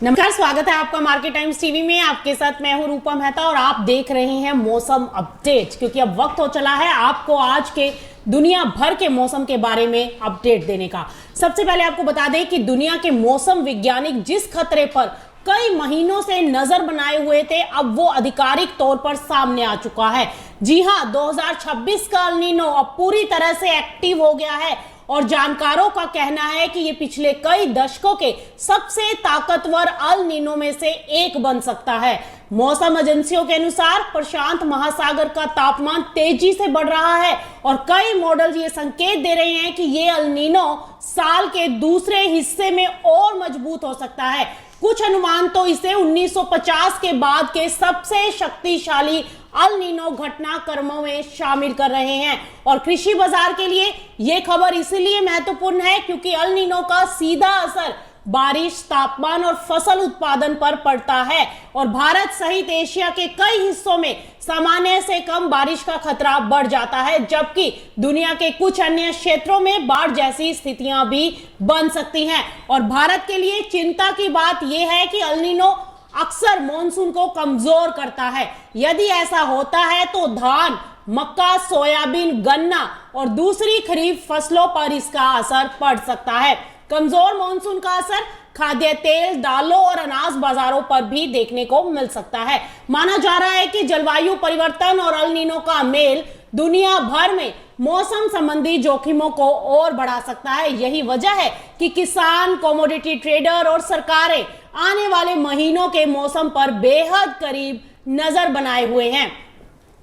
नमस्कार, स्वागत है आपका मार्केट टाइम्स टीवी में। आपके साथ मैं हूं रूपा मेहता और आप देख रहे हैं मौसम अपडेट, क्योंकि अब वक्त हो चला है आपको आज के दुनिया भर के मौसम के बारे में अपडेट देने का। सबसे पहले आपको बता दें कि दुनिया के मौसम वैज्ञानिक जिस खतरे पर कई महीनों से नजर बनाए हुए थे, अब वो आधिकारिक तौर पर सामने आ चुका है। जी हां, 2026 का एल नीनो अब पूरी तरह से एक्टिव हो गया है और जानकारों का कहना है कि ये पिछले कई दशकों के सबसे ताकतवर एल नीनो में से एक बन सकता है। मौसम एजेंसियों के अनुसार प्रशांत महासागर का तापमान तेजी से बढ़ रहा है और कई मॉडल ये संकेत दे रहे हैं कि ये एल नीनो साल के दूसरे हिस्से में और मजबूत हो सकता है। कुछ अनुमान तो इसे 1950 के बाद के सबसे शक्तिशाली एल नीनो घटनाक्रमों में शामिल कर रहे हैं। और कृषि बाजार के लिए यह खबर इसलिए महत्वपूर्ण है क्योंकि एल नीनो का सीधा असर बारिश, तापमान और फसल उत्पादन पर पड़ता है और भारत सहित एशिया के कई हिस्सों में सामान्य से कम बारिश का खतरा बढ़ जाता है, जबकि दुनिया के कुछ अन्य क्षेत्रों में बाढ़ जैसी स्थितियां भी बन सकती हैं। और भारत के लिए चिंता की बात यह है कि एल नीनो अक्सर मॉनसून को कमजोर करता है। यदि ऐसा होता है तो धान, मक्का, सोयाबीन, गन्ना और दूसरी खरीफ फसलों पर इसका असर पड़ सकता है। कमजोर मॉनसून का असर खाद्य तेल, दालों और अनाज बाजारों पर भी देखने को मिल सकता है। माना जा रहा है कि जलवायु परिवर्तन और एल नीनो का मेल दुनिया भर में मौसम संबंधी जोखिमों को और बढ़ा सकता है। यही वजह है कि किसान, कमोडिटी ट्रेडर और सरकारें आने वाले महीनों के मौसम पर बेहद करीब नजर बनाए हुए हैं।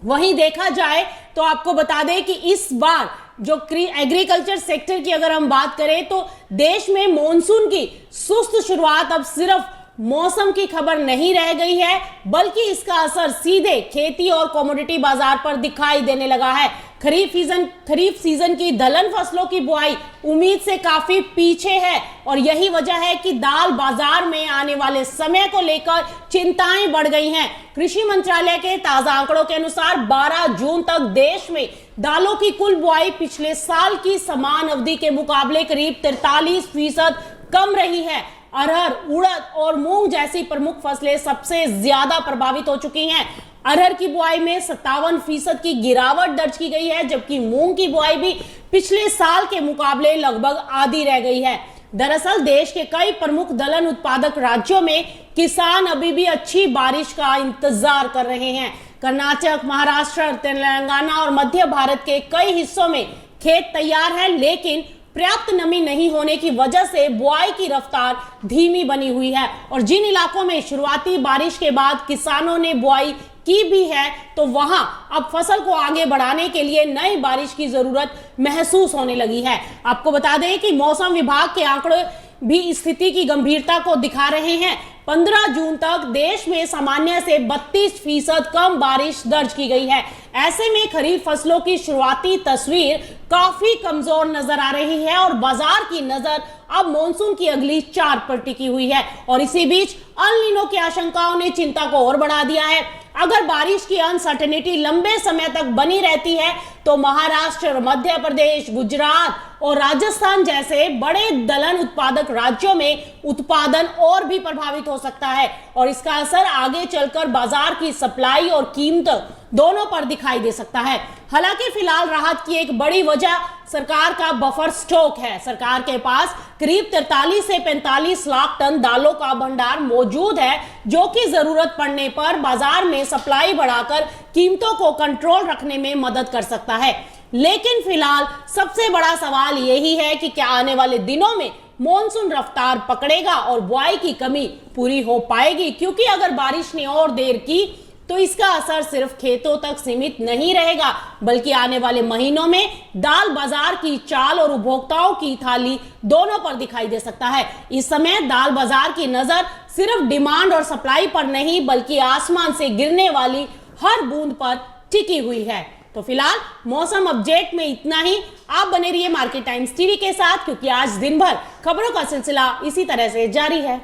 वहीं देखा जाए तो आपको बता दें कि इस बार जो एग्रीकल्चर सेक्टर की अगर हम बात करें तो देश में मॉनसून की सुस्त शुरुआत अब सिर्फ मौसम की खबर नहीं रह गई है, बल्कि इसका असर सीधे खेती और कमोडिटी बाजार पर दिखाई देने लगा है। खरीफ सीजन की दलहन फसलों की बुआई उम्मीद से काफी पीछे है और यही वजह है कि दाल बाजार में आने वाले समय को लेकर चिंताएं बढ़ गई हैं। कृषि मंत्रालय के ताजा आंकड़ों के अनुसार 12 जून तक देश में दालों की कुल बुआई पिछले साल की समान अवधि के मुकाबले करीब 43% कम रही है। अरहर, उड़द और मूंग जैसी प्रमुख फसलें सबसे ज्यादा प्रभावित हो चुकी हैं। अरहर की बुआई में 57% की गिरावट दर्ज की गई है, जबकि मूंग की बुआई भी पिछले साल के मुकाबले लगभग आधी रह गई है। दरअसल देश के कई प्रमुख दलहन उत्पादक राज्यों में किसान अभी भी अच्छी बारिश का इंतजार कर रहे हैं। कर्नाटक, महाराष्ट्र, तेलंगाना और मध्य भारत के कई हिस्सों में खेत तैयार है, लेकिन पर्याप्त नमी नहीं होने की वजह से बुआई की रफ्तार धीमी बनी हुई है। और जिन इलाकों में शुरुआती बारिश के बाद किसानों ने बुआई की भी है, तो वहां अब फसल को आगे बढ़ाने के लिए नई बारिश की जरूरत महसूस होने लगी है। आपको बता दें कि मौसम विभाग के आंकड़े भी स्थिति की गंभीरता को दिखा रहे हैं। 15 जून तक देश में सामान्य से 32% कम बारिश दर्ज की गई है। ऐसे में खरीफ फसलों की शुरुआती तस्वीर काफी कमजोर नजर आ रही है और बाजार की नजर अब मॉनसून की अगली चार पर टिकी हुई है। और इसी बीच एल नीनो की आशंकाओं ने चिंता को और बढ़ा दिया है। अगर बारिश की अनसर्टेनिटी लंबे समय तक बनी रहती है तो महाराष्ट्र, मध्य प्रदेश, गुजरात और राजस्थान जैसे बड़े दलहन उत्पादक राज्यों में उत्पादन और भी प्रभावित हो सकता है और इसका असर आगे चलकर बाजार की सप्लाई और कीमत दोनों पर दिखाई दे सकता है। हालांकि फिलहाल राहत की एक बड़ी वजह सरकार का बफर स्टॉक है। सरकार के पास करीब 43 से 45 लाख टन दालों का भंडार मौजूद है, जो कि जरूरत पड़ने पर बाजार में सप्लाई बढ़ाकर कीमतों को कंट्रोल रखने में मदद कर सकता है। लेकिन फिलहाल सबसे बड़ा सवाल यही है कि क्या आने वाले दिनों में मॉनसून रफ्तार पकड़ेगा और बुआई की कमी पूरी हो पाएगी, क्योंकि अगर बारिश ने और देर की तो इसका असर सिर्फ खेतों तक सीमित नहीं रहेगा, बल्कि आने वाले महीनों में दाल बाजार की चाल और उपभोक्ताओं की थाली दोनों पर दिखाई दे सकता है। इस समय दाल बाजार की नजर सिर्फ डिमांड और सप्लाई पर नहीं, बल्कि आसमान से गिरने वाली हर बूंद पर टिकी हुई है। तो फिलहाल मौसम अपडेट में इतना ही। आप बने रहिए मार्केट टाइम्स टीवी के साथ, क्योंकि आज दिन भर खबरों का सिलसिला इसी तरह से जारी है।